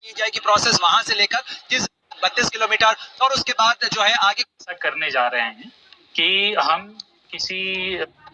की जाएगी प्रोसेस वहां से लेकर जिस 32 किलोमीटर और उसके बाद जो है आगे करने जा रहे हैं कि हम किसी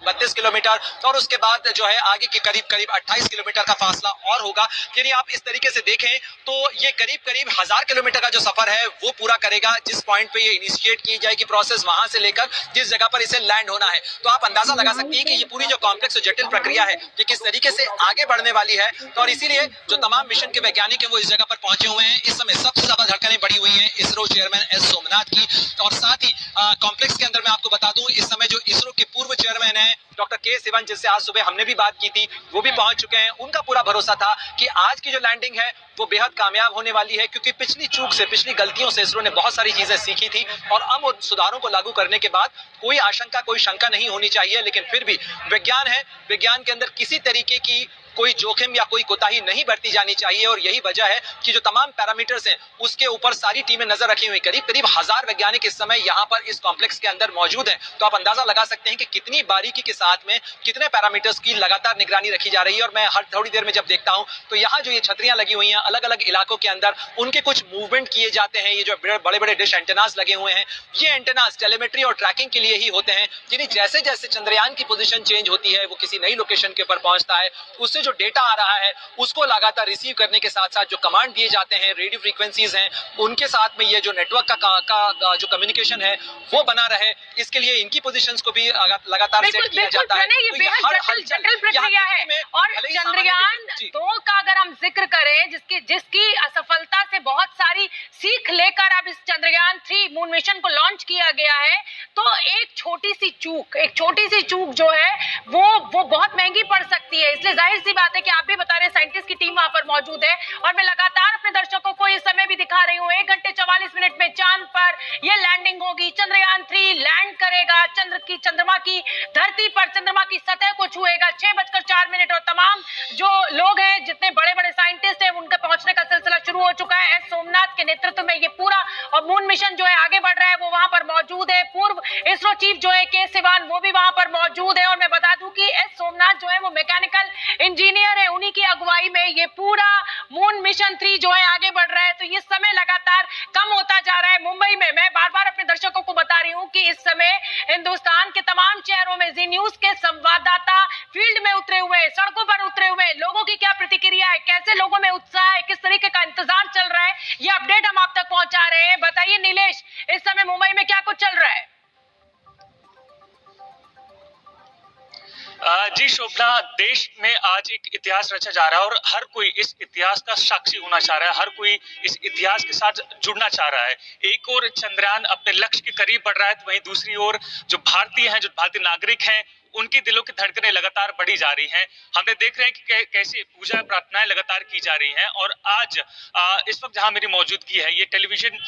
32 किलोमीटर और उसके बाद जो है आगे के करीब करीब 28 किलोमीटर का फासला और होगा। यानी आप इस तरीके से देखें तो ये करीब करीब 1000 किलोमीटर का जो सफर है वो पूरा करेगा जिस पॉइंट पे ये इनिशिएट की जाएगी प्रोसेस वहां से लेकर जिस जगह पर इसे लैंड होना है। तो आप अंदाजा लगा सकती हैं कि ये पूरी जो कॉम्प्लेक्स और जटिल प्रक्रिया है ये किस तरीके से आगे बढ़ने वाली है। तो और इसीलिए जो तमाम मिशन के वैज्ञानिक है वो इस जगह पर पहुंचे हुए हैं। इस समय सबसे ज्यादा धड़कनें बढ़ी हुई है इसरो चेयरमैन एस सोमनाथ की और साथ ही कॉम्प्लेक्स के अंदर मैं आपको बता दूं इस समय जो इसरो के पूर्व चेयरमैन है डॉक्टर के सिवन जिनसे आज सुबह हमने भी बात की थी वो भी पहुंच चुके हैं। उनका पूरा भरोसा था कि आज की जो लैंडिंग है वो बेहद कामयाब होने वाली है क्योंकि पिछली चूक से पिछली गलतियों से इसरो ने बहुत सारी चीजें सीखी थी और अब उन सुधारों को लागू करने के बाद कोई आशंका कोई शंका नहीं होनी चाहिए। लेकिन फिर भी विज्ञान है, विज्ञान के अंदर किसी तरीके की कोई जोखिम या कोई कोताही नहीं बरती जानी चाहिए और यही वजह है कि जो तमाम पैरामीटर्स हैं उसके ऊपर सारी टीमें नजर रखी हुई। करीब करीब 1000 वैज्ञानिक इस समय यहाँ पर इस कॉम्प्लेक्स के अंदर मौजूद हैं। तो आप अंदाजा लगा सकते हैं कि कितनी बारीकी के साथ में कितने पैरामीटर्स की लगातार निगरानी रखी जा रही है। और मैं हर थोड़ी देर में जब देखता हूँ तो यहाँ जो ये छतरियां लगी हुई हैं अलग अलग इलाकों के अंदर उनके कुछ मूवमेंट किए जाते हैं। ये जो बड़े बड़े डिश एंटेनास लगे हुए हैं ये एंटेनास टेलीमेट्री और ट्रैकिंग के लिए ही होते हैं। यानी जैसे जैसे चंद्रयान की पोजीशन चेंज होती है वो किसी नई लोकेशन के ऊपर पहुंचता है उससे जो डेटा आ रहा है उसको लगातार रिसीव करने के साथ साथ जो कमांड दिए जाते हैं रेडियो फ्रीक्वेंसीज हैं उनके साथ में ये जो नेटवर्क का जो कम्युनिकेशन है वो बना रहे इसके लिए इनकी पोजीशंस को भी लगातार सेट किया जाता है। ये बेहद जटिल प्रक्रिया है और चंद्रयान 2 का अगर हम जिक्र करें जिसकी असफलता से बहुत सारी सीख लेकर अब इस चंद्रयान 3 मून मिशन को लॉन्च किया गया है तो एक छोटी सी चूक जो है वो बहुत महंगी पड़ सकती है। इसलिए जाहिर सी बात है कि आप भी बता रहे हैं साइंटिस्ट की टीम वहां पर मौजूद है और मैं लगातार अपने दर्शकों को इस समय भी दिखा रही हूँ 1 घंटे 44 मिनट में चांद पर यह लैंडिंग होगी। चंद्रयान 3 लैंड करेगा चंद्रमा की धरती पर चंद्रमा की सतह को छुएगा 6:04 और तमाम जो लोग हैं जितने बड़े बड़े साइंटिस्ट हैं उनका पहुंचने का सिलसिला शुरू हो चुका है। एस सोमनाथ के नेतृत्व में ये पूरा और मून मिशन जो है आगे बढ़ रहा है वो वहां पर मौजूद है। पूर्व इसरो चीफ जो है के सिवान वो भी वहां पर मौजूद है और मैं बता दूं कि एस सोमनाथ जो है वो मैकेनिकल इंजीनियर है उन्हीं की अगुवाई में ये पूरा मून मिशन 3 जो है आगे बढ़ रहा है। तो ये समय लगातार कम होता जा रहा है। मुंबई में मैं बार बार अपने दर्शकों को बता रही हूँ कि इस समय हिंदुस्तान के तमाम शहरों में जी न्यूज के संवाददाता फील्ड में उतरे हुए सड़कों पर उतरे हुए लोगों की क्या प्रतिक्रिया है कैसे लोगों में उत्साह है किस तरीके का इंतजार चल रहा है ये अपडेट हम आप तक पहुंचा रहे हैं। बताइए नीलेश इस समय मुंबई में क्या कुछ चल रहा है? जी शोभना, देश में आज एक इतिहास रचा जा रहा है और हर कोई इस इतिहास का साक्षी होना चाह रहा है। हर कोई इस इतिहास के साथ जुड़ना चाह रहा है। एक ओर चंद्रयान अपने लक्ष्य के करीब बढ़ रहा है तो वहीं दूसरी ओर जो भारतीय नागरिक हैं उनकी दिलों की धड़कनें लगातार बढ़ी जा रही हैं। हमने देख रहे हैं कि कैसे पूजा प्रार्थनाएं लगातार की जा रही हैं और आज इस वक्त जहां मेरी मौजूदगी है ये टेलीविजन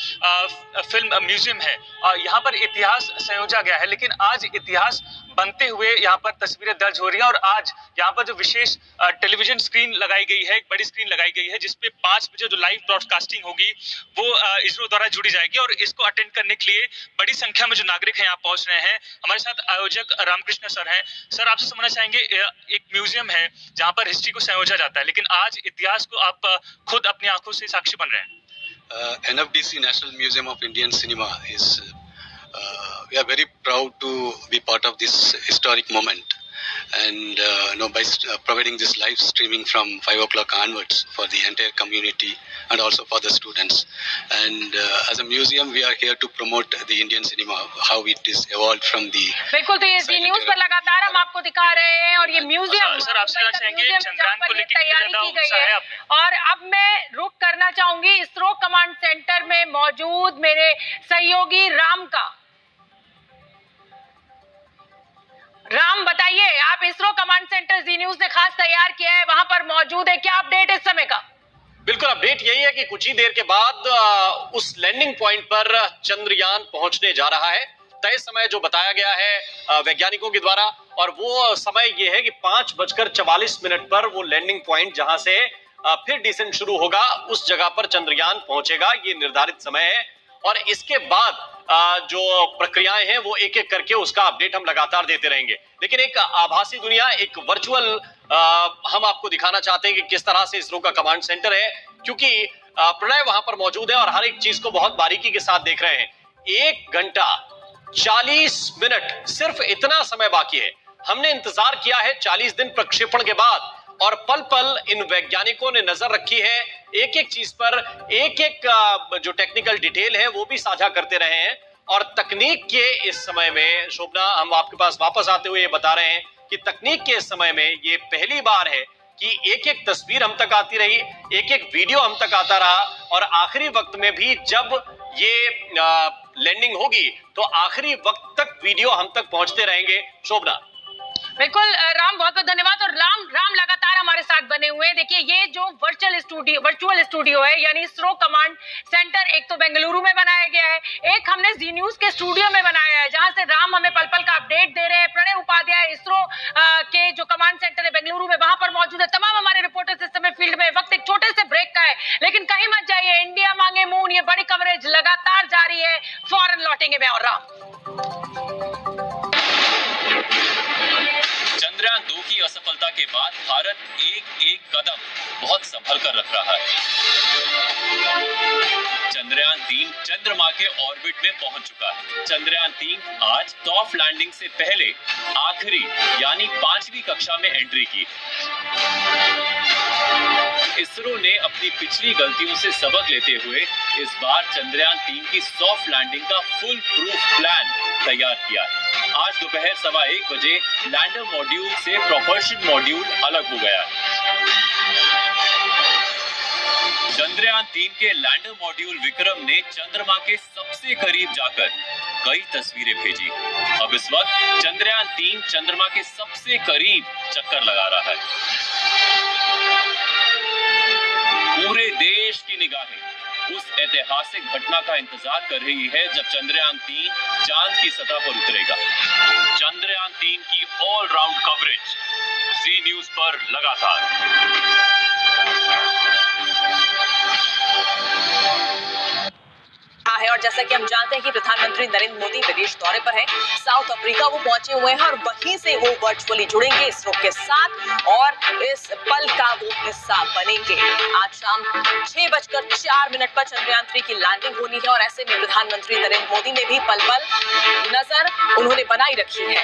फिल्म म्यूजियम है। यहाँ पर इतिहास संयोजा गया है लेकिन आज इतिहास बनते हुए यहाँ पर तस्वीरें दर्ज हो रही हैं और आज यहाँ पर जो विशेष टेलीविजन स्क्रीन लगाई गई है एक बड़ी स्क्रीन लगाई गई है जिसपे 5 बजे जो लाइव ब्रॉडकास्टिंग होगी वो इसरो द्वारा जुड़ी जाएगी और इसको अटेंड करने के लिए बड़ी संख्या में जो नागरिक हैं यहाँ पहुंच रहे हैं। हमारे साथ आयोजक रामकृष्ण सर हैं। सर आपसे समझना चाहेंगे एक म्यूजियम है जहाँ पर हिस्ट्री को संयोजा जाता है लेकिन आज इतिहास को आप खुद अपनी आंखों से साक्षी बन रहे हैं। NFDC National Museum of Indian Cinema is we are very proud to be part of this historic moment and by providing this live streaming from 5 o'clock onwards for the entire community and also for the students and as a museum we are here to promote the Indian cinema how it is evolved from the बिल्कुल। तो ये जी news पर लगातार हम आपको दिखा रहे हैं और ये म्यूजियम सर आपसे जानना चाहेंगे चंद्रयान को लेकर तैयारी की गई है और अब मैं रुक करना चाहूंगी इसरो कमांड सेंटर में मौजूद मेरे सहयोगी राम का। राम बताइए आप इसरो कमांड सेंटर जी न्यूज ने खास तैयार किया है वहां पर मौजूद है क्या अपडेट इस समय का? बिल्कुल अपडेट यही है कि कुछ ही देर के बाद उस लैंडिंग पॉइंट पर चंद्रयान पहुंचने जा रहा है। तय समय जो बताया गया है वैज्ञानिकों के द्वारा और वो समय ये है कि 5:44 पर वो लैंडिंग पॉइंट जहां से फिर डिसेंट शुरू होगा उस जगह पर चंद्रयान पहुंचेगा। ये निर्धारित समय है और इसके बाद जो प्रक्रियाएं हैं वो एक एक करके उसका अपडेट हम लगातार देते रहेंगे। लेकिन एक आभासी दुनिया एक वर्चुअल हम आपको दिखाना चाहते हैं कि किस तरह से इसरो का कमांड सेंटर है क्योंकि प्रणय वहां पर मौजूद है और हर एक चीज को बहुत बारीकी के साथ देख रहे हैं। 1 घंटा 40 मिनट, सिर्फ इतना समय बाकी है। हमने इंतजार किया है 40 दिन प्रक्षेपण के बाद, और पल पल इन वैज्ञानिकों ने नजर रखी है एक एक चीज पर, एक एक जो टेक्निकल डिटेल है वो भी साझा करते रहे हैं। और तकनीक के इस समय में शोभना, हम आपके पास वापस आते हुए ये बता रहे हैं कि तकनीक के इस समय में ये पहली बार है कि एक एक तस्वीर हम तक आती रही, एक एक वीडियो हम तक आता रहा, और आखिरी वक्त में भी जब ये लैंडिंग होगी तो आखिरी वक्त तक वीडियो हम तक पहुंचते रहेंगे। शोभना। बिल्कुल राम, बहुत बहुत धन्यवाद। और राम लगातार हमारे साथ बने हुए हैं। देखिए, ये जो वर्चुअल स्टूडियो है, यानी इसरो कमांड सेंटर, एक तो बेंगलुरु में बनाया गया है, एक हमने जी न्यूज के स्टूडियो में बनाया है, जहां से राम हमें पल पल का अपडेट दे रहे हैं। प्रणय उपाध्याय इसरो के जो कमांड सेंटर है बेंगलुरु में, वहां पर मौजूद है। तमाम हमारे रिपोर्टर्स इस समय फील्ड में। वक्त एक छोटे से ब्रेक का है, लेकिन कहीं मत जाइए। इंडिया मांगे मून, ये बड़ी कवरेज लगातार जारी है। फौरन लौटेंगे मैं और राम। चंद्रयान 2 की असफलता के बाद भारत एक कदम बहुत संभल कर रख रहा है। चंद्रयान 3 चंद्रमा के ऑर्बिट में पहुंच चुका है। चंद्रयान 3 आज सॉफ्ट लैंडिंग से पहले आखिरी यानी 5वीं कक्षा में एंट्री की। इसरो ने अपनी पिछली गलतियों से सबक लेते हुए इस बार चंद्रयान 3 की सॉफ्ट लैंडिंग का फुल प्रूफ प्लान तैयार किया है। आज दोपहर 1:15 बजे लैंडर मॉड्यूल से प्रोपल्शन मॉड्यूल अलग हो गया। चंद्रयान 3 के लैंडर मॉड्यूल विक्रम ने चंद्रमा के सबसे करीब जाकर कई तस्वीरें भेजी। अब इस वक्त चंद्रयान 3 चंद्रमा के सबसे करीब चक्कर लगा रहा है। पूरे देश की निगाहें उस ऐतिहासिक घटना का इंतजार कर रही है जब चंद्रयान 3 चांद की सतह पर उतरेगा। चंद्रयान 3 की ऑल राउंड कवरेज जी न्यूज पर लगातार। है और जैसा कि हम जानते हैं कि प्रधानमंत्री नरेंद्र मोदी विदेश दौरे पर हैं, साउथ अफ्रीका वो पहुंचे हुए हैं और वहीं से वो वर्चुअली जुड़ेंगे इसरो के साथ और इस पल का वो हिस्सा बनेंगे। आज शाम 6:04 पर चंद्रयान 3 की लैंडिंग होनी है और ऐसे में प्रधानमंत्री नरेंद्र मोदी ने भी पल पल नजर उन्होंने बनाई रखी है।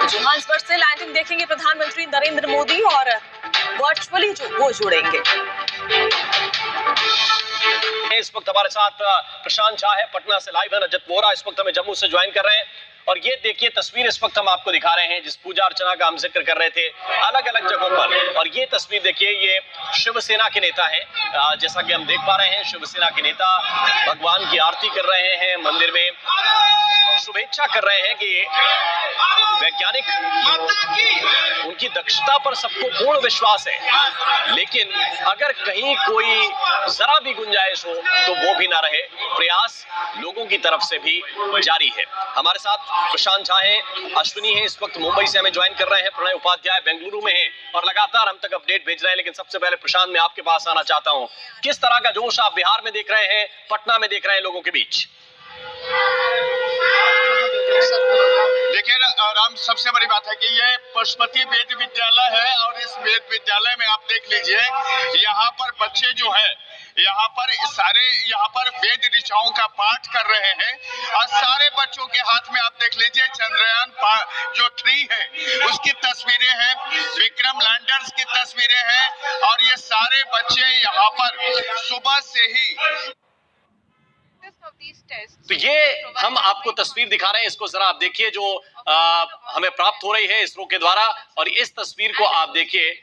जोहान्सबर्ग से लैंडिंग देखेंगे प्रधानमंत्री नरेंद्र मोदी और वर्चुअली जो वो जुड़ेंगे। इस वक्त हमारे साथ प्रशांत झा है, पटना से लाइव है। रजत वोरा इस वक्त हमें जम्मू से ज्वाइन कर रहे हैं। और ये देखिए तस्वीर इस वक्त हम आपको दिखा रहे हैं जिस पूजा अर्चना का हम जिक्र कर रहे थे अलग अलग जगहों पर। और ये तस्वीर देखिए, ये शिवसेना के नेता हैं, जैसा कि हम देख पा रहे हैं शिवसेना के नेता भगवान की आरती कर रहे हैं, मंदिर में शुभेच्छा कर रहे हैं कि वैज्ञानिक उनकी दक्षता पर सबको पूर्ण विश्वास है, लेकिन अगर कहीं कोई जरा भी गुंजाइश हो तो वो भी ना रहे। प्रयास लोगों की तरफ से भी जारी है। हमारे साथ प्रशांत झा है, अश्विनी है, इस वक्त मुंबई से हमें ज्वाइन कर रहे हैं, प्रणय उपाध्याय बेंगलुरु में है और लगातार हम तक अपडेट भेज रहे हैं। लेकिन सबसे पहले प्रशांत, मैं आपके पास आना चाहता हूं, किस तरह का जोश आप बिहार में देख रहे हैं, पटना में देख रहे हैं लोगों के बीच? देखिए राम, सबसे बड़ी बात है कि ये पशुपति वेद विद्यालय है और इस वेद विद्यालय में आप देख लीजिए यहाँ पर बच्चे जो है यहाँ पर वेद ऋचाओं का पाठ कर रहे हैं और सारे बच्चों के हाथ में आप देख लीजिए चंद्रयान जो 3 है उसकी तस्वीरें हैं, विक्रम लैंडर्स की तस्वीरें हैं और ये सारे बच्चे यहाँ पर सुबह से ही। तो ये हम आपको तस्वीर दिखा रहे हैं, इसको जरा आप देखिए जो हमें प्राप्त हो रही है इसरो के द्वारा। और इस तस्वीर को आप देखिए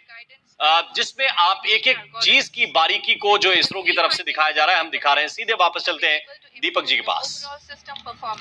जिसमें आप एक एक चीज की बारीकी को जो इसरो की तरफ से दिखाया जा रहा है हम दिखा रहे हैं। सीधे वापस चलते हैं दीपक जी के पास।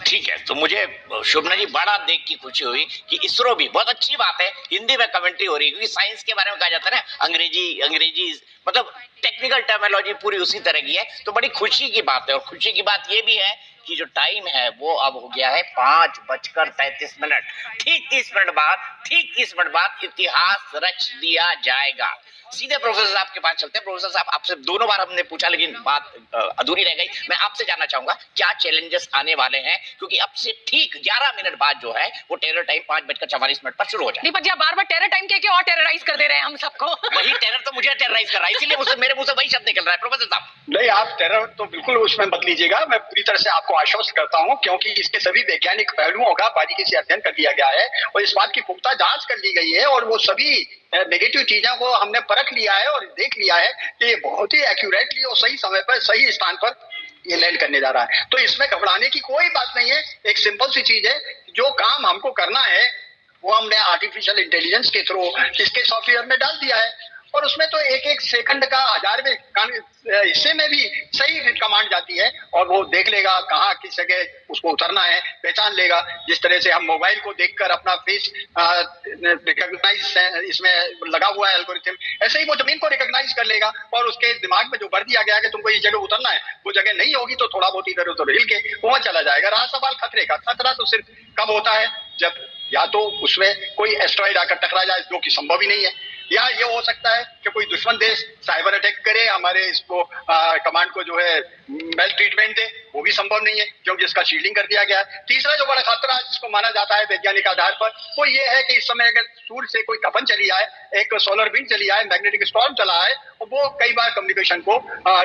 ठीक है, तो मुझे शोभना जी बड़ा देख की खुशी हुई कि इसरो भी, बहुत अच्छी बात है, हिंदी में कमेंट्री हो रही है, क्योंकि साइंस के बारे में कहा जाता है ना अंग्रेजी मतलब टेक्निकल टर्मिनोलॉजी पूरी उसी तरह की है, तो बड़ी खुशी की बात है। और खुशी की बात ये भी है की जो टाइम है वो अब हो गया है 5:33। ठीक 30 मिनट बाद इतिहास रच दिया जाएगा। सीधे प्रोफेसर साहब के पास चलते हैं। प्रोफेसर साहब, आपसे दोनों बार हमने पूछा लेकिन बात अधूरी रह गई। मैं आपसे जानना चाहूंगा क्या चैलेंजेस आने वाले हैं, क्योंकि अब से ठीक 11 मिनट बाद जो है वो टेरर टाइम 5:44 पर शुरू हो जाए। दीपक जी, आप बार-बार टेरर टाइम के और टेरराइज कर दे रहे हैं हम सबको। वही टेरर तो मुझे टेरराइज कर रहा है, इसीलिए मुझसे मेरे मुंह से वही शब्द निकल रहा है। प्रोफेसर साहब, नहीं, आप टेरर तो बिल्कुल उसमें मत लीजिएगा। मैं पूरी तरह से आपको आश्वस्त करता हूं, क्योंकि इसके सभी वैज्ञानिक पहलुओं का बारीकी से अध्ययन कर लिया गया है और इस बात की पुख्ता जांच कर ली गई है और वो सभी नेगेटिव चीजों को हमने परख लिया है और देख लिया है कि ये बहुत ही एक्यूरेटली और सही समय पर सही स्थान पर ये लैंड करने जा रहा है। तो इसमें घबराने की कोई बात नहीं है। एक सिंपल सी चीज है, जो काम हमको करना है वो हमने आर्टिफिशियल इंटेलिजेंस के थ्रू इसके सॉफ्टवेयर में डाल दिया है और उसमें तो एक एक सेकंड का 1000वें हिस्से में भी सही कमांड जाती है और वो देख लेगा कहाँ किस जगह उसको उतरना है, पहचान लेगा। जिस तरह से हम मोबाइल को देखकर अपना फेस रिकॉग्नाइज इसमें लगा हुआ है एल्गोरिथम, ऐसे ही वो जमीन को रिकॉग्नाइज कर लेगा और उसके दिमाग में जो भर दिया गया है कि तुमको इस जगह उतरना है, वो जगह नहीं होगी तो थोड़ा बहुत इधर उधर हिल के वहां चला जाएगा। रहा सवाल खतरे का, खतरा तो सिर्फ कब होता है जब या तो उसमें कोई एस्ट्रॉइड आकर टकरा जाए, जो कि संभव ही नहीं है, या ये हो सकता है कि कोई दुश्मन देश साइबर अटैक करे, हमारे इसको कमांड को जो है मेल ट्रीटमेंट दे, वो भी संभव नहीं है क्योंकि इसका शील्डिंग कर दिया गया है। तीसरा जो बड़ा खतरा जिसको माना जाता है वैज्ञानिक आधार पर, वो ये है कि इस समय अगर सूर्य से कोई कंपन चली आए, एक सोलर विंड चली आए, मैग्नेटिक स्टॉर्म चला है, वो कई बार कम्युनिकेशन को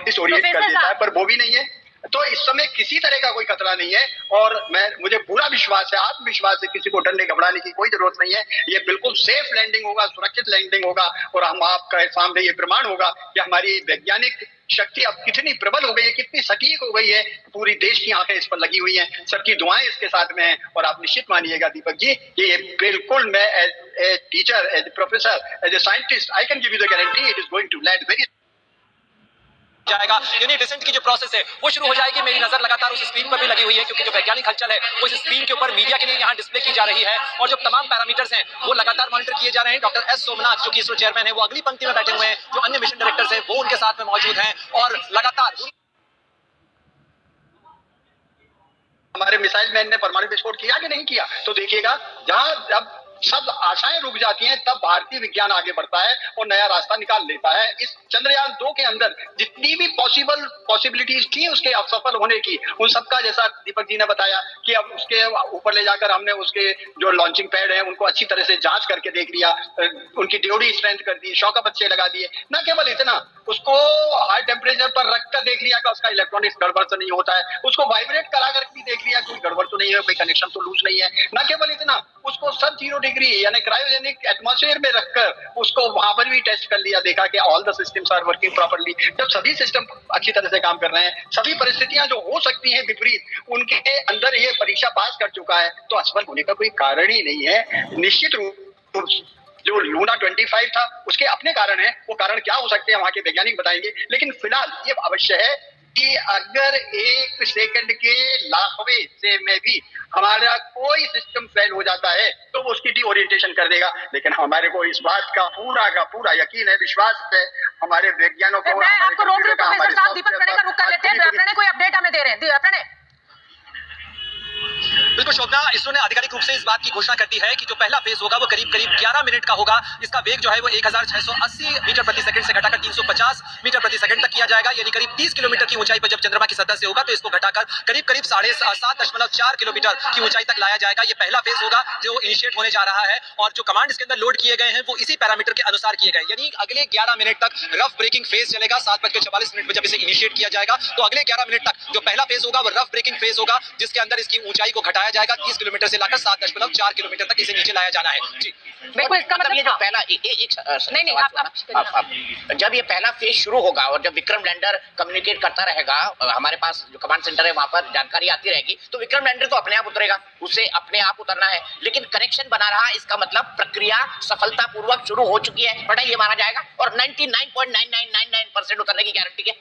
डिसोरिएंट कर देता है, पर वो भी नहीं है। तो इस समय किसी तरह का कोई खतरा नहीं है और मुझे पूरा विश्वास है, आत्मविश्वास है, किसी को डरने घबराने की कोई जरूरत नहीं है। ये बिल्कुल सेफ लैंडिंग होगा, सुरक्षित लैंडिंग होगा और हम आपका सामने ये प्रमाण होगा कि हमारी वैज्ञानिक शक्ति अब कितनी प्रबल हो गई है, कितनी सटीक हो गई है। पूरी देश की आंखें इस पर लगी हुई हैं, सबकी दुआएं इसके साथ में हैं और आप निश्चित मानिएगा दीपक जी कि ये बिल्कुल मैं as a teacher, as a professor, as a scientist, I can give you the guarantee it is going to land very जाएगा। यानी डिसेंट की जो प्रोसेस है वो शुरू हो जाएगी। मेरी नजर लगातार उस स्क्रीन पर भी लगी हुई है क्योंकि जो वैज्ञानिक हलचल है वो इस स्क्रीन के ऊपर मीडिया के लिए यहाँ डिस्प्ले की जा रही है और जो तमाम पैरामीटर्स हैं वो लगातार मॉनिटर किए जा रहे हैं। डॉक्टर एस सोमनाथ जो कि इसरो चेयरमैन है वो अगली पंक्ति में बैठे हुए हैं, जो अन्य मिशन डायरेक्टर्स हैं वो उनके साथ में मौजूद हैं और लगातार हमारे मिसाइल मैन ने परमाणु विस्फोट किया कि नहीं किया, तो देखिएगा जहां जब सब आशाएं रुक जाती हैं तब भारतीय विज्ञान आगे बढ़ता है और नया रास्ता निकाल लेता है। इस चंद्रयान 2 के अंदर जितनी भी पॉसिबिलिटीज थी उसके असफल होने की, उन सबका जैसा दीपक जी ने बताया कि अब उसके ऊपर ले जाकर हमने उसके जो लॉन्चिंग पैड है उनको अच्छी तरह से जांच करके देख लिया, उनकी ड्यूटी स्ट्रेंथ कर दी, शॉक बच्चे लगा दिए। न केवल इतना, उसको हाई टेम्परेचर पर रख कर देख लिया कि उसका इलेक्ट्रॉनिक्स गड़बड़ तो नहीं होता है, उसको वाइब्रेट करा कर भी देख लिया कोई गड़बड़ तो नहीं है, कोई कनेक्शन तो लूज नहीं है। न केवल इतना, उसको सब 0 डिग्री यानी क्रायोजेनिक एटमॉस्फेयर में रखकर उसको वहां पर भी टेस्ट कर लिया, देखा कि all the systems are working properly. जब सभी सिस्टम अच्छी तरह से काम कर रहे हैं, सभी परिस्थितियां जो हो सकती हैं विपरीत उनके अंदर ये परीक्षा पास कर चुका है, तो असफल होने का कोई कारण ही नहीं है। निश्चित रूप जो लूना 25 था उसके अपने कारण है, वो कारण क्या हो सकते हैं वहां के वैज्ञानिक बताएंगे, लेकिन फिलहाल ये अवश्य है कि अगर 1 सेकंड के लाखवें हिस्से में भी हमारा कोई सिस्टम फेल हो जाता है तो वो उसकी डीओरिएंटेशन कर देगा। लेकिन हमारे को इस बात का पूरा यकीन है, विश्वास है हमारे वैज्ञानिकों को। मैं आपको रोक रही हूं प्रोफेसर साहब, दीपक प्रणय का रुख कर लेते हैं। प्रणय कोई अपडेट हमें दे रहे हैं, प्रणय। बिल्कुल शोभना, इसरो ने आधिकारिक रूप से इस बात की घोषणा कर दी है कि जो पहला फेज होगा वो करीब 11 मिनट का होगा। इसका वेग जो है वो 1680 मीटर प्रति सेकंड से घटाकर 350 मीटर प्रति सेकंड तक किया जाएगा, यानी करीब 30 किलोमीटर की ऊंचाई पर जब चंद्रमा की सतह से होगा तो इसको घटाकर करीब 7.4 किलोमीटर की ऊंचाई तक लाया जाएगा। ये पहला फेज होगा जो इनिशिएट होने जा रहा है और जो कमांड इसके अंदर लोड किए गए हैं वो इसी पैरामीटर के अनुसार किए गए, यानी अगले 11 मिनट तक रफ ब्रेकिंग फेज चलेगा। 7:44 में जब इसे इनिशिएट किया जाएगा तो अगले 11 मिनट तक जो पहला फेज होगा वो रफ ब्रेकिंग फेज होगा, जिसके अंदर इसकी ऊंचाई को घटाया जाएगा 30 किलोमीटर से लाकर 7.4 किलोमीटर तक इसे नीचे लाया जाना है। जी बिल्कुल, इसका मतलब ये जो पहला नहीं आप जब ये पहला फेज शुरू होगा और जब विक्रम लैंडर कम्युनिकेट करता रहेगा, हमारे पास जो कमांड सेंटर है वहां पर जानकारी आती रहेगी, तो विक्रम लैंडर तो अपने आप उतरेगा, उसे अपने आप उतरना है, लेकिन कनेक्शन बना रहा, इसका मतलब प्रक्रिया सफलतापूर्वक शुरू हो चुकी है, बड़ा ये माना जाएगा और 99.9999% उतरने की गारंटी है।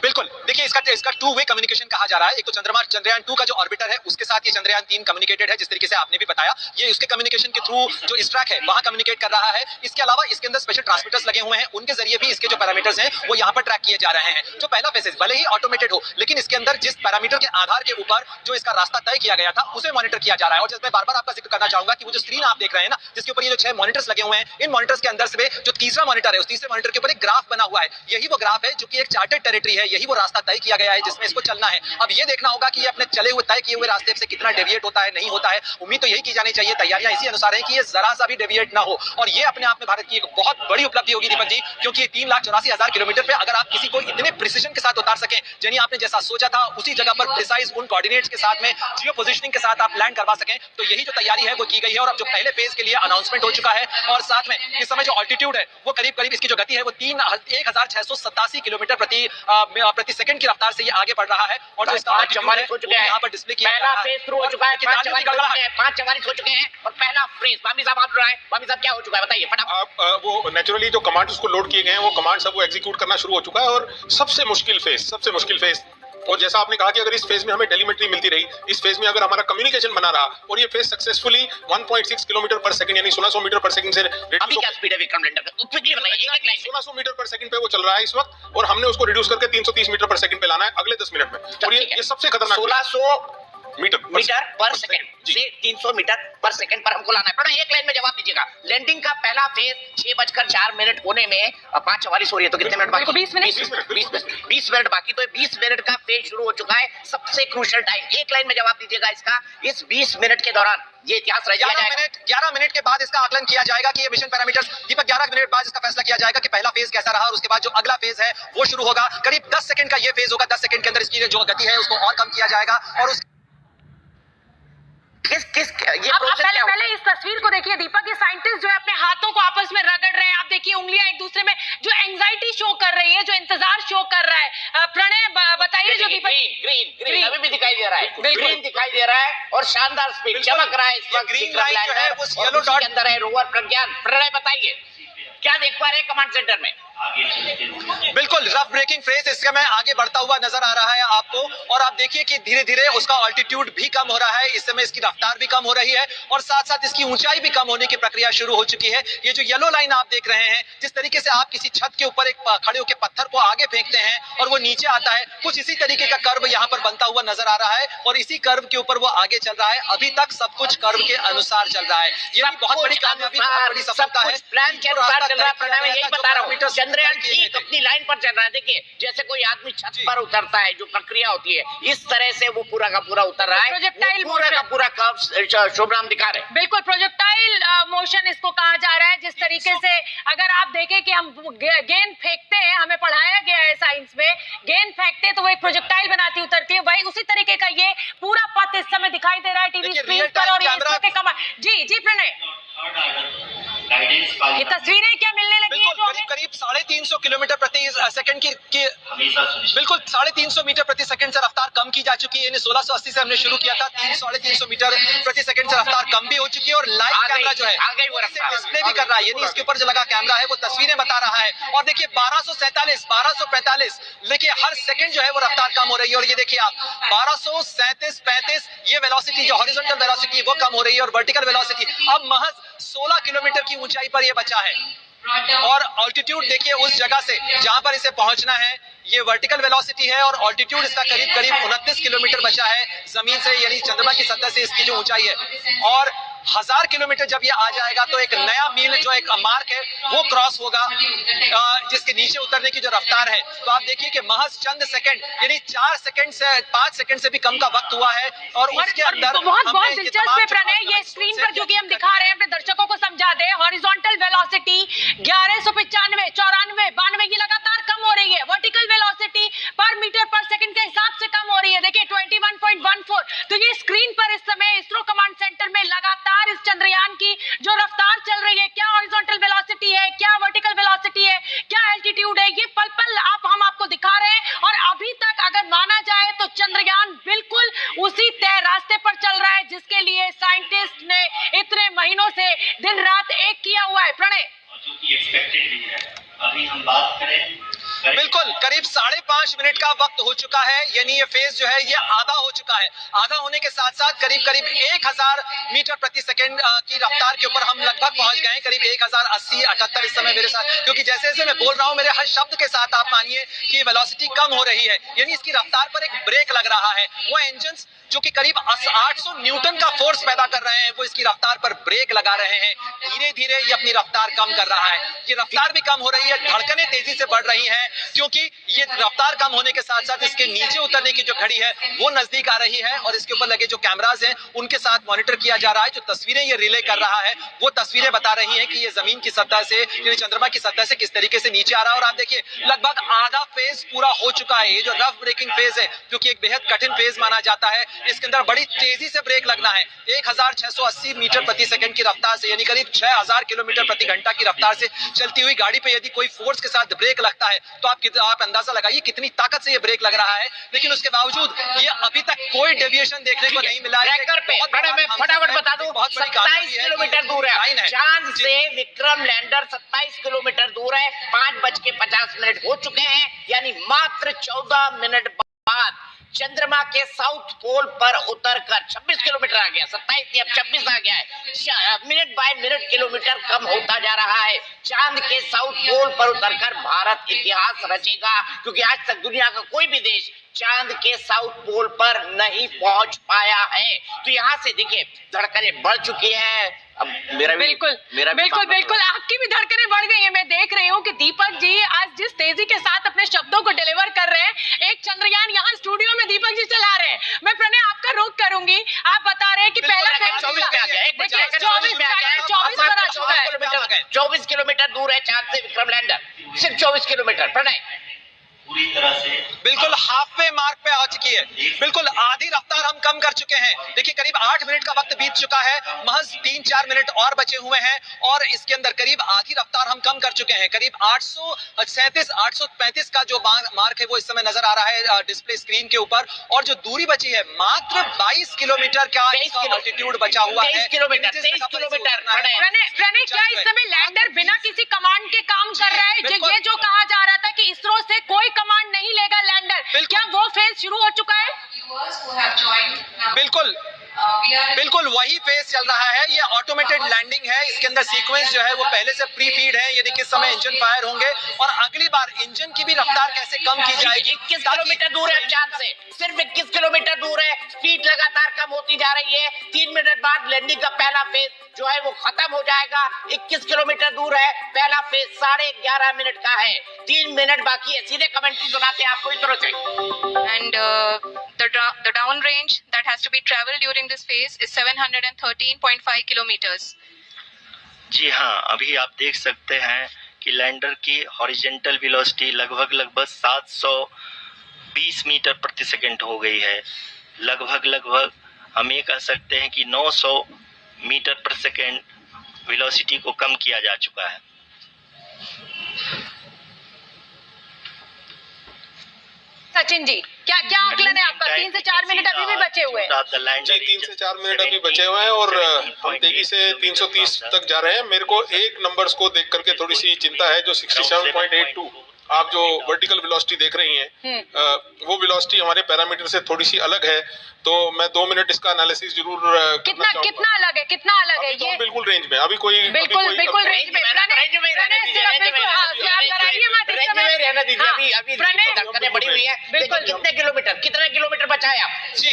बिल्कुल, देखिए इसका टू वे कम्युनिकेशन कहा जा रहा है। एक तो चंद्रयान 2 का जो ऑर्बिटर है उसके साथ ये चंद्रयान 3 कम्युनिकेटेड है, जिस तरीके से आपने भी बताया। ये उसके कम्युनिकेशन के थ्रू जो इस्ट्रैक है वहां कम्युनिकेट कर रहा है। इसके अलावा इसके अंदर स्पेशल ट्रांसमीटर्स लगे हुए हैं, उनके जरिए भी इसके जो पैरामीटर्स हैं वो यहाँ पर ट्रैक किए जा रहे हैं। जो पहला फेज भले ही ऑटोमेटेड हो, लेकिन इसके अंदर जिस पैरामीटर के आधार के ऊपर जो इसका रास्ता तय किया गया था उसे मॉनिटर किया जा रहा है। और जैसे मैं बार-बार आपका जिक्र करना चाहूंगा कि वो जो स्क्रीन आप देख रहे हैं ना, जिसके ऊपर ये जो 6 मॉनिटर्स लगे हुए हैं, इन मॉनिटर्स के अंदर से जो तीसरा मॉनिटर है, उस तीसरे मॉनिटर के ऊपर एक ग्राफ बना हुआ है। यही वो ग्राफ है जो कि एक चार्टेड टेरिटरी है, यही वो रास्ता तय किया गया है जिसमें इसको चलना है। अब ये देखना होगा कि ये अपने चले हुए तय किए हुए रास्ते से कितना डेविएट होता है, नहीं होता है। उम्मीद तो यही की जानी चाहिए, तैयारियां इसी अनुसार है कि ये जरा सा भी डेविएट ना हो। और ये अपने आप में भारत की एक बहुत बड़ी उपलब्धि होगी दीपक जी, क्योंकि 3,84,000 किलोमीटर पे अगर आप किसी को इतने प्रिसीजन के साथ उतार सकें, यानी आपने जैसा सोचा था उसी जगह पर प्रिसाइज उन कोऑर्डिनेट्स के साथ में जियो पोजीशनिंग के साथ आप लैंड करवा सकें, तो यही जो तैयारी है वो की गई है। और अब जो पहले फेज के लिए अनाउंसमेंट हो चुका है, और साथ में इस समय जो ऑल्टीट्यूड है वो करीब इसकी जो गति है वो 1,687 किलोमीटर प्रति सेकंड की रफ्तार से ये आगे बढ़ रहा है। और जो इसका हो चुके हैं, यहाँ पर डिस्प्ले किया पहला फेज शुरू हो चुका है, 5 हो चुके हैं और पहला फेज बामी साहब आप रहा है। बामी साहब क्या हो चुका है बताइए फटाफट। वो नेचुरली जो कमांड्स उसको लोड किए गए हैं वो कमांड सब वो एग्जीक्यूट करना शुरू हो चुका है। और सबसे मुश्किल फेज और जैसा आपने कहा कि अगर इस फेज में हमें टेलीमेट्री मिलती रही, इस फेज में अगर हमारा कम्युनिकेशन बना रहा और ये फेज सक्सेसफुली 1.6 किलोमीटर पर सेकंड यानी 1600 मीटर पर सेकंड से अभी क्या स्पीड है विक्रम लैंडर का? क्विकली बताइए। 1600 मीटर पर सेकंड पे वो चल रहा है इस वक्त, और हमने उसको रिड्यूस करके 330 मीटर पर सेकंड पे लाना है अगले 10 मिनट में। और ये सबसे खतरनाक 1600 मीटर पर सेकंड से 300 मीटर पर सेकंड पर हमको लाना है। पर एक लाइन में जवाब दीजिएगा, लैंडिंग का पहला फेज 6:04 होने में 5:44 हो रही है, तो कितने मिनट बाकी? 20 मिनट 20 मिनट बाकी। तो 20 मिनट का फेज शुरू हो चुका है, सबसे क्रूशियल टाइम। एक लाइन में जवाब दीजिएगा इसका, इस 20 मिनट के दौरान ये इतिहास रच दिया जाएगा। 11 मिनट के बाद इसका आकलन किया जाएगा कि ये मिशन पैरामीटर्स, दीपक 11 मिनट बाद इसका फैसला किया जाएगा कि पहला फेज कैसा रहा, और उसके बाद जो अगला फेज है वो शुरू होगा। करीब 10 सेकंड का ये फेज होगा, 10 सेकंड के अंदर इसकी जो गति है उसको और कम किया जाएगा। और उस ये पहले इस तस्वीर को देखिए दीपक, ये साइंटिस्ट जो है अपने हाथों को आपस में रगड़ रहे हैं। आप देखिए उंगलियां एक दूसरे में जो एंजाइटी शो कर रही है, जो इंतजार शो कर रहा है। प्रणय बताइए जो दीपक। ग्रीन अभी भी दिखाई दे रहा है, ग्रीन दिखाई दे रहा है और शानदार स्पीड चमक रहा है इस वक्त। ग्रीन लाइन जो है वो येलो डॉट के अंदर है रोवर प्रज्ञान। प्रणय बताइए क्या देख पा रहे हैं कमांड सेंटर में? बिल्कुल रफ ब्रेकिंग फेज इस समय आगे बढ़ता हुआ नजर आ रहा है आपको। और आप देखिए कि धीरे धीरे उसका ऑल्टीट्यूड भी कम हो रहा है, इस समय इसकी रफ्तार भी कम हो रही है, और साथ साथ इसकी ऊंचाई भी कम होने की प्रक्रिया शुरू हो चुकी है। ये जो येलो लाइन आप देख रहे हैं, जिस तरीके से आप किसी छत के ऊपर एक खड़े होकर पत्थर को आगे फेंकते हैं और वो नीचे आता है, कुछ इसी तरीके का कर्व यहाँ पर बनता हुआ नजर आ रहा है, और इसी कर्व के ऊपर वो आगे चल रहा है। अभी तक सब कुछ कर्व के अनुसार चल रहा है। ये बहुत बड़ी कामयाबी, बहुत बड़ी सफलता है। प्लान के अनुसार चल रहा है। प्रणय मैं यही बता रहा हूँ, चंद्रयान ठीक अपनी लाइन पर चल रहा है। देखिए जैसे कोई आदमी छत पर उतरता है, जो प्रक्रिया होती है, इस तरह से वो पूरा का पूरा उतर रहा है। प्रोजेक्टाइल पूरा का पूरा कर्व शोभराम दिखा रहे हैं। बिल्कुल प्रोजेक्टाइल मोशन इसको कहा जा रहा है। जिस तरीके से अगर आप देखें कि हम गेंद फेंकते हैं, हमें पढ़ाया गया है साइंस में, गेंद फेंकते हैं तो वो एक प्रोजेक्टाइल बनाती उतरती है, वही उसी तरीके का ये पूरा पथ इस समय दिखाई दे रहा है टीवी स्क्रीन पर। और ये जी प्रणय, ये तस्वीरें क्या मिलने लगी है? करीब 350 किलोमीटर प्रति सेकंड की बिल्कुल 350 मीटर प्रति सेकंड से रफ्तार कम की जा चुकी है। 1680 से हमने शुरू किया था, 350 मीटर प्रति सेकंड से रफ्तार कम भी हो चुकी है। और लाइव कैमरा जो है डिस्प्ले भी कर रहा है, यानी इसके ऊपर जो लगा कैमरा है वो तस्वीरें बता रहा है। और देखिए 1247, 1245, देखिए हर सेकंड जो है वो रफ्तार कम हो रही है। और ये देखिए आप 1237, 35, ये वेलोसिटी जो हॉरिजॉन्टल वेलोसिटी वो कम हो रही है, और वर्टिकल वेलोसिटी अब महज 16 किलोमीटर की ऊंचाई पर ये बचा है। और ऑल्टीट्यूड देखिए उस जगह से जहां पर इसे पहुंचना है, ये वर्टिकल वेलोसिटी है, और ऑल्टीट्यूड इसका करीब 29 किलोमीटर बचा है जमीन से, यानी चंद्रमा की सतह से इसकी जो ऊंचाई है। और 1000 किलोमीटर जब ये आ जाएगा तो एक नया मील जो एक मार्क है वो क्रॉस होगा, जिसके नीचे उतरने की जो रफ्तार है। तो आप देखिए कि महज चंद सेकंड, यानी 4 सेकंड से 5 सेकंड से भी कम का वक्त हुआ है। और उसके अंदर बहुत दिलचस्प है प्रणय, ये स्क्रीन पर जो कि हम दिखा रहे हैं अपने दर्शकों को समझा दे। हॉरिजॉन्टल वेलोसिटी 1195, 94, 92 ये लगातार कम हो रही है। वर्टिकल वेलोसिटी पर मीटर पर सेकंड के हिसाब से कम हो रही है। देखिए 21.14। तो ये स्क्रीन पर इस समय इसरो कमांड सेंटर में लगातार इस चंद्रयान की जो रफ्तार चल रही है, क्या हॉरिजॉन्टल वेलोसिटी है, क्या वर्टिकल वेलोसिटी है, क्या एल्टीट्यूड है, ये पल पल हम आपको दिखा रहे हैं। और अभी तक अगर माना जाए तो चंद्रयान बिल्कुल उसी तय रास्ते पर चल रहा है जिसके लिए साइंटिस्ट ने इतने महीनों से दिन रात एक किया हुआ है। प्रणय जो कि एक्सपेक्टेड भी है। अभी हम बात करें बिल्कुल करीब 5.5 मिनट का वक्त हो चुका है, यानी ये फेज जो है ये आधा हो चुका है। आधा होने के साथ साथ करीब 1000 मीटर प्रति सेकंड की रफ्तार के ऊपर हम लगभग पहुंच गए हैं, करीब 1080 78 इस समय मेरे साथ, क्योंकि जैसे जैसे मैं बोल रहा हूं मेरे हर शब्द के साथ आप मानिए कि वेलोसिटी कम हो रही है, यानी इसकी रफ्तार पर एक ब्रेक लग रहा है। वो इंजन जो कि करीब 800 न्यूटन का फोर्स पैदा कर रहे हैं, वो इसकी रफ्तार पर ब्रेक लगा रहे हैं। धीरे धीरे ये अपनी रफ्तार कम कर रहा है, ये रफ्तार भी कम हो रही है, धड़कनें तेजी से बढ़ रही हैं, क्योंकि ये रफ्तार कम होने के साथ साथ इसके नीचे उतरने की जो घड़ी है वो नजदीक आ रही है, और इसके ऊपर लगे जो कैमराज हैं उनके साथ मॉनिटर किया जा रहा है। जो तस्वीरें ये रिले कर रहा है वो तस्वीरें बता रही हैं कि ये जमीन की सतह से, यानी चंद्रमा की सतह से किस तरीके से नीचे आ रहा है। और आप देखिए लगभग आधा फेज पूरा हो चुका है। ये जो रफ ब्रेकिंग फेज है, क्योंकि एक बेहद कठिन फेज माना जाता है, इसके अंदर बड़ी तेजी से ब्रेक लगना है। 1680 मीटर प्रति सेकंड की रफ्तार से, यानी करीब 6000 किलोमीटर प्रति घंटा की रफ्तार से चलती हुई गाड़ी पे यदि कोई फोर्स के साथ ब्रेक लगता है तो आप अंदाजा लगाइए कितनी ताकत से ये ब्रेक लग रहा है। लेकिन उसके बावजूद ये अभी तक कोई डेविएशन देखने को नहीं मिला है। मैं फटाफट बता दूं, 27 किलोमीटर दूर है चांद से विक्रम लैंडर, 27 किलोमीटर दूर है। 5:50 हो चुके हैं, यानी मात्र 14 मिनट बाद चंद्रमा के साउथ पोल पर उतरकर 26 किलोमीटर आ गया, 27 नहीं अब 26 आ गया है। मिनट बाय मिनट किलोमीटर कम होता जा रहा है। चांद के साउथ पोल पर उतरकर भारत इतिहास रचेगा, क्योंकि आज तक दुनिया का कोई भी देश चांद के साउथ पोल पर नहीं पहुंच पाया है। तो यहाँ से देखिए धड़कनें बढ़ चुकी हैं। अब बिल्कुल आपकी भी धड़कनें बढ़ गई है। मैं देख रही हूँ कि दीपक जी आज जिस तेजी के साथ अपने शब्दों को डिलीवर कर रहे हैं, एक चंद्रयान यहाँ स्टूडियो में दीपक जी चला रहे हैं। मैं प्रणय आपका रोक करूंगी, आप बता रहे हैं कि पहला 24 किलोमीटर दूर है चांद से विक्रम लैंडर, सिर्फ 24 किलोमीटर। प्रणय पूरी तरह से बिल्कुल हाफ वे मार्क पे आ चुकी है, बिल्कुल आधी रफ्तार हम कम कर चुके हैं। देखिए करीब 8 मिनट का वक्त बीत चुका है, महज 3-4 मिनट और बचे हुए हैं, और इसके अंदर करीब आधी रफ्तार हम कम कर चुके हैं। करीब 837 835 का जो मार्क है वो इस समय नजर आ रहा है डिस्प्ले स्क्रीन के ऊपर, और जो दूरी बची है मात्र 22 किलोमीटर का ऑल्टीट्यूड बचा हुआ है। 23 किलोमीटर। प्रणय क्या इस समय लैंडर बिना किसी कमांड के काम कर रहा है? ये जो कहा जा रहा था कि इसरो से कोई कमांड नहीं लेगा लैंडर, क्या वो फेज शुरू हो चुका है? बिल्कुल वही फेज चल रहा है। ये ऑटोमेटेड लैंडिंग है, इसके अंदर सीक्वेंस जो है वो पहले से प्री फीड है, यानी किस समय इंजन फायर होंगे और अगली बार इंजन की भी रफ्तार कैसे कम की जाएगी। 21 किलोमीटर दूर है चांद से, सिर्फ 21 किलोमीटर दूर है। स्पीड लगातार कम होती जा रही है। 3 मिनट बाद लैंडिंग का पहला फेज जो है वो खत्म हो जाएगा। 21 किलोमीटर दूर है, पहला फेज 11.5 मिनट का है। 3 मिनट बाकी है। सीधे कमेंट्री सुनाते हैं आपको इस तरह से। And the down range that has to be traveled during this phase is 713.5 kilometers. जी हाँ, अभी आप देख सकते हैं कि लैंडर की हॉरिजेंटल वेलोसिटी लगभग 720 मीटर प्रति सेकंड हो गई है। लगभग हम ये कह सकते हैं कि 900 मीटर पर सेकंड वेलोसिटी को कम किया जा चुका है। सचिन जी क्या आकलन है आपका? 3 से 4 मिनट अभी भी बचे हुए हैं। जी 3 से 4 मिनट अभी बचे हुए हैं और हम तेजी से 330 तक जा रहे हैं। मेरे को एक नंबर्स को देख करके थोड़ी सी चिंता है, जो 67.82 आप जो वर्टिकल वेलोसिटी देख रही हैं, वो वेलोसिटी हमारे पैरामीटर से थोड़ी सी अलग है। तो मैं 2 मिनट इसका एनालिसिस जरूर कितना अलग है? कितना अलग है ये? बिल्कुल रेंज में, अभी कोई बिल्कुल रेंज में। धड़कनें बढ़ी हुई है। बिल्कुल कितने किलोमीटर बचा है आप? जी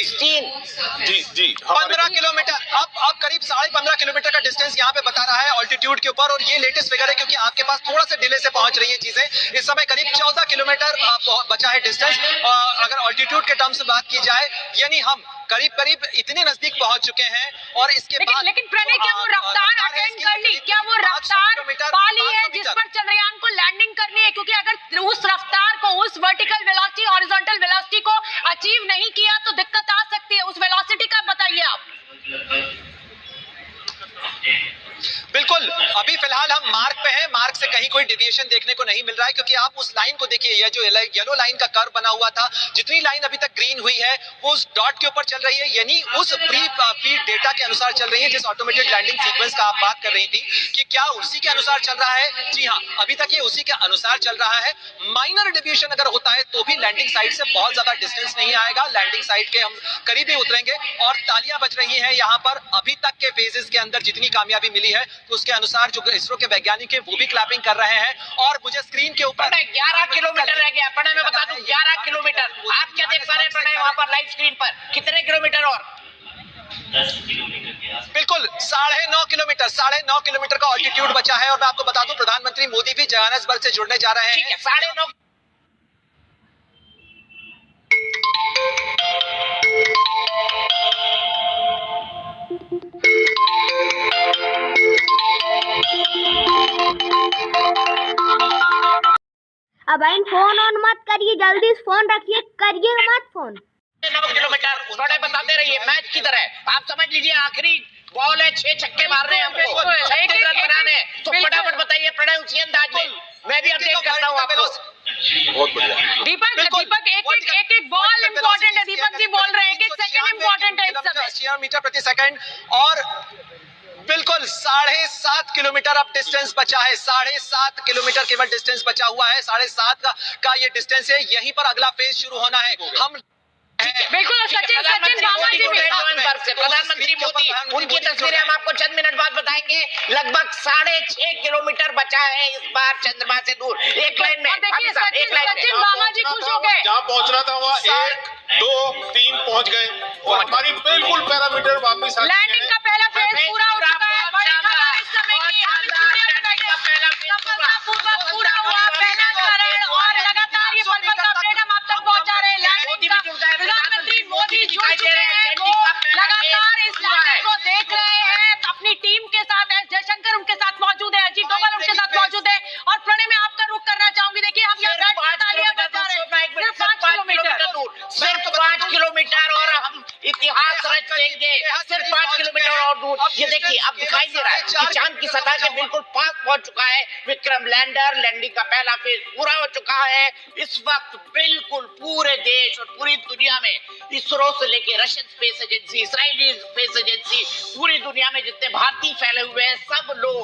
15 किलोमीटर। अब करीब 15.5 किलोमीटर का डिस्टेंस यहाँ पे बता रहा है ऑल्टीट्यूड के ऊपर, और ये लेटेस्ट फिगर है क्योंकि आपके पास थोड़ा सा डिले से पहुंच रही है चीजें। इस समय करीब 14 किलोमीटर बचा है डिस्टेंस, अगर ऑल्टीट्यूड के टर्म्स में बात की जाए, यानी हम करीब इतने नजदीक पहुंच चुके हैं। और इसके बाद लेकिन प्रणय क्या वो रफ्तार अटेंड कर ली? क्या वो रफ्तार पा ली है जिस पर चंद्रयान को लैंडिंग करनी है? क्योंकि अगर उस रफ्तार को, उस वर्टिकल वेलोसिटी, हॉरिजॉन्टल वेलोसिटी को अचीव नहीं किया तो दिक्कत आ सकती है। उस वेलोसिटी का बताइए आप। बिल्कुल अभी फिलहाल हम मार्क पे हैं, मार्क से कहीं कोई डेविएशन देखने को नहीं मिल रहा है, क्योंकि आप उस लाइन को देखिए, यह जो येलो लाइन का कर्व बना हुआ था, जितनी लाइन अभी तक स्क्रीन हुई है वो उस डॉट के ऊपर चल रही है, यानी उस प्री फीड डेटा के अनुसार चल रही है जिस ऑटोमेटेड लैंडिंग सीक्वेंस का आप बात कर रही थी कि क्या उसी के अनुसार चल रहा है। जी हाँ, अभी तक ये उसी के अनुसार चल रहा है। माइनर डेविएशन अगर होता है तो भी लैंडिंग साइट से बहुत ज्यादा डिस्टेंस नहीं आएगा, लैंडिंग साइट के हम करीब ही उतरेंगे और तालियां बज रही हैं यहाँ पर। अभी तक के फेजेस के अंदर जितनी कामयाबी मिली है तो उसके अनुसार जो इसरो के वैज्ञानिक है वो भी क्लैपिंग कर रहे हैं। और मुझे स्क्रीन के ऊपर 11 किलोमीटर रह गया। प्रणय, मैं बता दूं 11 किलोमीटर। आप क्या देख पा रहे हैं प्रणय वहां पर लाइव स्क्रीन पर? कितने किलोमीटर और? 10 किलोमीटर के आसपास। बिल्कुल 9.5 किलोमीटर का ऑल्टीट्यूड बचा है। और मैं आपको बता दूं प्रधानमंत्री मोदी भी जोहान्सबर्ग से जुड़ने जा रहे हैं। ठीक है, 9.5। अब इन फोन ऑन मत करिए, जल्दी फोन रखिए, करिए मत फोन। 9 किलोमीटर थोड़े बताते रहिए मैच की तरह। आप समझ लीजिए आखिरी बॉल है, 6 छक्के मार रहे हैं हमको, 36 रन बनाने। तो फटाफट बताइए प्रणय उसी अंदाज में। मैं भी अपडेट करता हूँ आपको। बहुत बढ़िया दीपक एक बॉल इम्पोर्टेंट है। दीपक जी बोल रहे हैं कि सेकंड इम्पोर्टेंट है इस समय। मीटर प्रति सेकंड और बिल्कुल 7.5 किलोमीटर अब डिस्टेंस बचा है। 7.5 किलोमीटर केवल डिस्टेंस बचा हुआ है। 7.5 का ये डिस्टेंस है। यहीं पर अगला फेज शुरू होना है। हम बिल्कुल सचिन प्रधानमंत्री मोदी उनकी तस्वीरें हम आपको चंद मिनट बाद बताएंगे। लगभग 6.5 किलोमीटर बचा है इस बार चंद्रमा से दूर। एक लाइन में देखिए सचिन मामा जी खुश हो गए। जहाँ पहुंचना था वहाँ 1, 2, 3 पहुंच गए और हमारी बिल्कुल पैरामीटर वापस लैंडिंग का पहला फेज पूरा हो चुका है। बड़ी खबर इस समय की हम सफलतापूर्वक पूरा हुआ पहला चरण और लगातार ये पल पल का अपडेट हम आप तक पहुंचा रहे हैं। लैंडिंग का प्रधानमंत्री मोदी जुड़ चुके हैं, वो लगातार इस लैंडिंग को देख रहे हैं अपनी टीम के साथ। एस जयशंकर उनके साथ मौजूद है, अजीत डोभाल उनके साथ मौजूद है। और प्रणय में आपका रुख करना चाहूंगी। देखिए हम यहाँ बैठ कर तालियां बजा रहे हैं। सिर्फ 5 किलोमीटर दूर, सिर्फ 5 किलोमीटर और हम इतिहास रच देंगे। सिर्फ 5 किलोमीटर और दूर। ये देखिए अब दिखाई दे रहा है कि चांद की सतह के बिल्कुल पास पहुंच चुका है विक्रम लैंडर। लैंडिंग का पहला फेज पूरा हो चुका है। इस वक्त बिल्कुल पूरे देश और पूरी दुनिया में इसरो से लेके Russian space agency, Israeli space agency, पूरी दुनिया में जितने भारतीय फैले हुए हैं सब लोग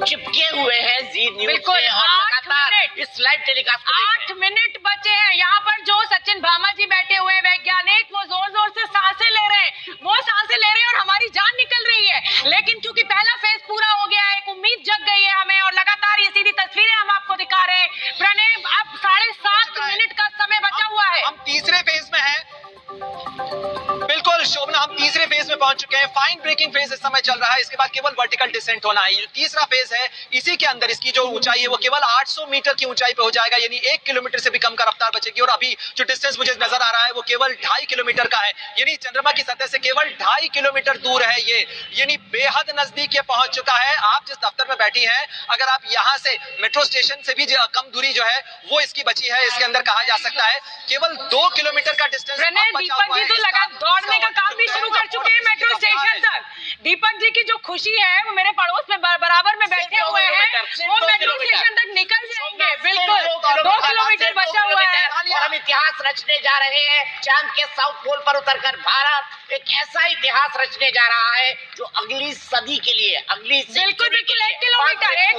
चिपके हुए हैं जी न्यूज से और लगातार इस लाइव टेलीकास्ट को 8 मिनट बचे हैं। यहाँ पर जो सचिन भामा जी बैठे हुए हैं वैज्ञानिक, वो जोर जोर से सांसें ले रहे हैं। वो सांसें ले रहे हैं और हमारी जान निकल रही है। लेकिन क्योंकि पहला फेज पूरा हो गया है, एक उम्मीद जग गई है हमें और लगातार ये सीधी तस्वीरें हम आपको दिखा रहे हैं। प्रणय अब 7.5 मिनट का समय बचा हुआ है। हम तीसरे फेज में हैं। बिल्कुल शोभना, हम तीसरे फेज में पहुंच चुके हैं। फाइन ब्रेकिंग फेज इस समय चल रहा है। इसके बाद केवल वर्टिकल डिसेंट होना है। ये तीसरा फेज है, इसी के अंदर इसकी जो ऊंचाई है वो केवल 800 मीटर की ऊंचाई पे हो जाएगा, यानी 1 किलोमीटर से भी कम का रफ्तार बचेगी। और अभी जो डिस्टेंस मुझे नजर आ रहा है वो केवल 2.5 किलोमीटर का है, यानी चंद्रमा की सतह से केवल 2.5 किलोमीटर दूर है ये, यानी बेहद नजदीक ये पहुंच चुका है। आप जिस दफ्तर में बैठी हैं, अगर आप यहाँ से मेट्रो स्टेशन से भी कम दूरी जो है वो इसकी बची है, इसके अंदर कहा जा सकता है। केवल 2 किलोमीटर का डिस्टेंस दीपक जी तो लगा दौड़ने का काम भी शुरू कर चुके हैं मेट्रो स्टेशन तक। दीपक जी की जो खुशी है वो मेरे पड़ोस में बराबर में बैठे हुए हैं, वो मेट्रो स्टेशन तक निकल जाएंगे। बिल्कुल 2 किलोमीटर बचा हुआ है और हम इतिहास रचने जा रहे हैं। चांद के साउथ पोल पर उतरकर भारत एक ऐसा इतिहास रचने जा रहा है जो अगली सदी के लिए, अगली बिल्कुल 1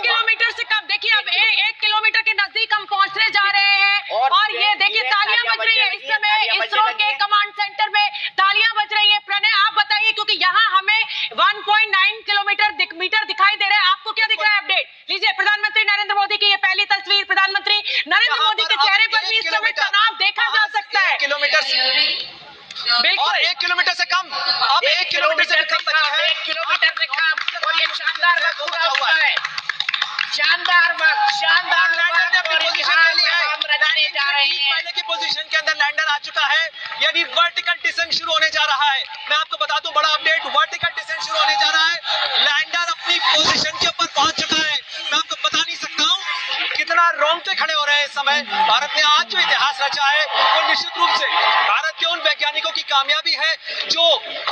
किलोमीटर से कम। देखिए अब 1 किलोमीटर के नजदीक हम पहुंचने जा रहे हैं और ये देखिए तालियां बज रही है इस समय इसरो के कमांड सेंटर में तालियां बज रही है। प्रणय आप बताइए, क्योंकि यहाँ हमें 1.9 किलोमीटर दिखाई दे रहा है। आपको क्या दिख रहा है अपडेट? लीजिए प्रधानमंत्री नरेंद्र मोदी की ये पहली तस्वीर। प्रधानमंत्री नरेंद्र मोदी के चेहरे पर भी इस समय तनाव देखा जा सकता है। बिल्कुल 1 किलोमीटर से कम, अब 1 किलोमीटर से कम बचा है। 1 किलोमीटर से कम और ये शानदार वक्त पूरा हुआ है। शानदार वक्त पहले की पोजीशन के अंदर लैंडर आ चुका है, यानी वर्टिकल डिसेंट शुरू होने जा रहा है। मैं आपको बता दूं बड़ा अपडेट, वर्टिकल डिसेंट शुरू होने जा रहा है। लैंडर अपनी पोजीशन के ऊपर पहुंच चुका है। मैं आपको बता नहीं सकता हूं कितना रोंगटे खड़े हो रहे हैं इस समय। भारत ने आज जो इतिहास रचा है वो निश्चित रूप से भारत के उन वैज्ञानिकों की कामयाबी है जो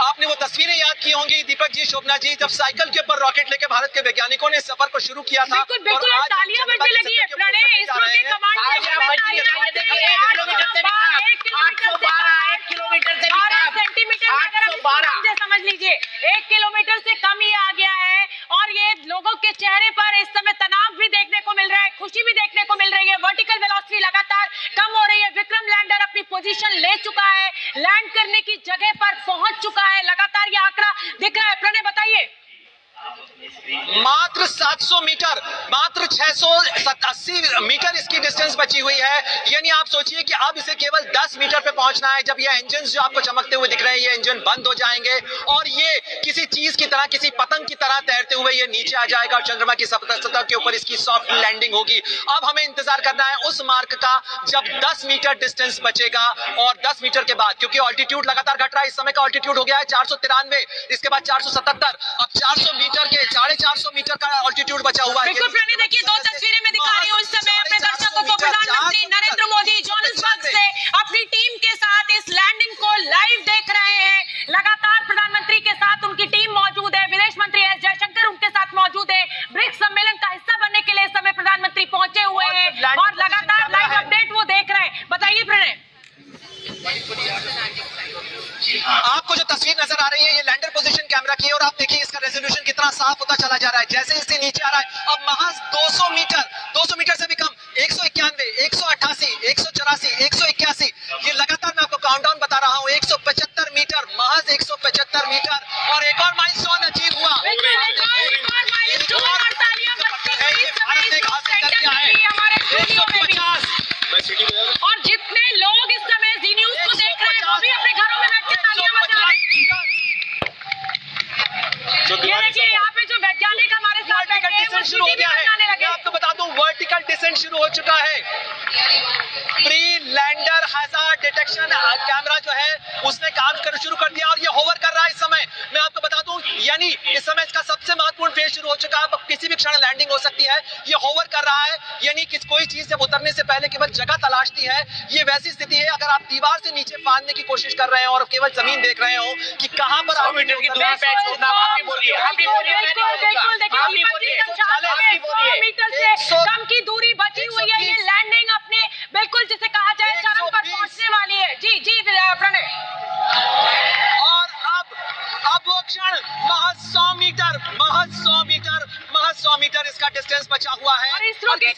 आपने वो तस्वीरें याद की होंगी दीपक जी, शोभना जी, जब साइकिल के ऊपर रॉकेट लेके भारत के वैज्ञानिकों ने सफर को शुरू किया था। बिल्कुल बिल्कुल, और आज तालियां बजने लगी है। प्रणय इसरो के कमांड सेंटीमीटर समझ लीजिए 1 किलोमीटर से कम ही आ गया है। और ये लोगों के चेहरे पर इस समय तनाव भी देखने को मिल रहा है, खुशी भी देखने को मिल रही है। वर्टिकल वेलोसिटी लगातार कम हो रही है। विक्रम लैंडर अपनी पोजीशन ले चुका है, लैंड करने की जगह पर पहुंच चुका है। लगातार ये आंकड़ा दिख रहा है। प्रणय बताइए। मात्र 700 मीटर, मात्र 680 मीटर इसकी डिस्टेंस बची हुई है। यानी आप सोचिए कि अब इसे केवल 10 मीटर पे पहुंचना है। जब ये इंजन जो आपको चमकते हुए दिख रहे हैं, ये इंजन बंद हो जाएंगे और ये किसी चीज की तरह, किसी पतंग की तरह तैरते हुए ये नीचे आ जाएगा और चंद्रमा की सतह के ऊपर इसकी सॉफ्ट लैंडिंग होगी। अब हमें इंतजार करना है उस मार्क का जब 10 मीटर डिस्टेंस बचेगा। और 10 मीटर के बाद, क्योंकि ऑल्टीट्यूड लगातार घट रहा है, इस समय का ऑल्टीट्यूड हो गया है 493, इसके बाद 477, अब 400 मीटर के 450 मीटर का ऑल्टीट्यूड बचा हुआ है। बिल्कुल प्रणय, देखिए 2 तस्वीरें मैं दिखा रही हूँ इस समय अपने दर्शकों को। प्रधानमंत्री नरेंद्र मोदी जोहान्सबर्ग से अपनी टीम के साथ इस लैंडिंग को लाइव देख रहे हैं। लगातार प्रधानमंत्री के साथ उनकी टीम मौजूद है, विदेश मंत्री एस जयशंकर उनके साथ मौजूद है। ब्रिक्स सम्मेलन का हिस्सा बनने के लिए इस समय प्रधानमंत्री पहुंचे हुए हैं और लगातार लाइव अपडेट वो देख रहे हैं। बताइए प्रणय। आपको जो तस्वीर नजर आ रही है, ये लैंडर पोजीशन कैमरा की है और आप देखिए इसका रेजोल्यूशन कितना साफ होता चला जा रहा है जैसे इससे नीचे आ रहा है। अब महज 200 मीटर से भी कम, 191, 188, 184, 181, ये लगातार मैं आपको काउंटडाउन बता रहा हूँ। 175 मीटर, महज 175 मीटर और एक और माइलस्टोन अचीव हुआ। और जितने लोग इस समय जी न्यूज को देख रहे हैं वो भी अपने घरों में बैठ के तालियां बजा रहे हैं। ये देखिए यहाँ पे जो वैज्ञानिक हमारे साथ बैठे हैं वो शुरू हो गया है। मैं आपको बता दूं वर्टिकल डिसेंट शुरू हो चुका है। Pre lander hazard detection camera जो है उसने काम करना शुरू कर दिया और ये होवर कर रहा है इस समय। मैं आपको बता दूं, यानी इस समय इसका सबसे महत्वपूर्ण फेज शुरू हो चुका है। अब किसी भी क्षण लैंडिंग हो सकती है। ये होवर कर रहा है, यानी कि कोई चीज जब उतरने से पहले केवल जगह तलाशती है। ये वैसी स्थिति है अगर आप दीवार से नीचे फांदने की कोशिश कर रहे हैं और केवल जमीन देख रहे हो कि कहां पर आप मीटर की दूरी पे छोड़ना। आप ही बोलिए, आप ही बोलिए, मीटर से कम की दूरी बची हुई है। ये लैंडिंग अपने बिल्कुल जिसे कहा जाए चरम पर पहुंचने वाली है। जी जी प्रणय। और अब वो क्षण महज 100 मीटर इसका डिस्टेंस बचा हुआ है। और इसरो के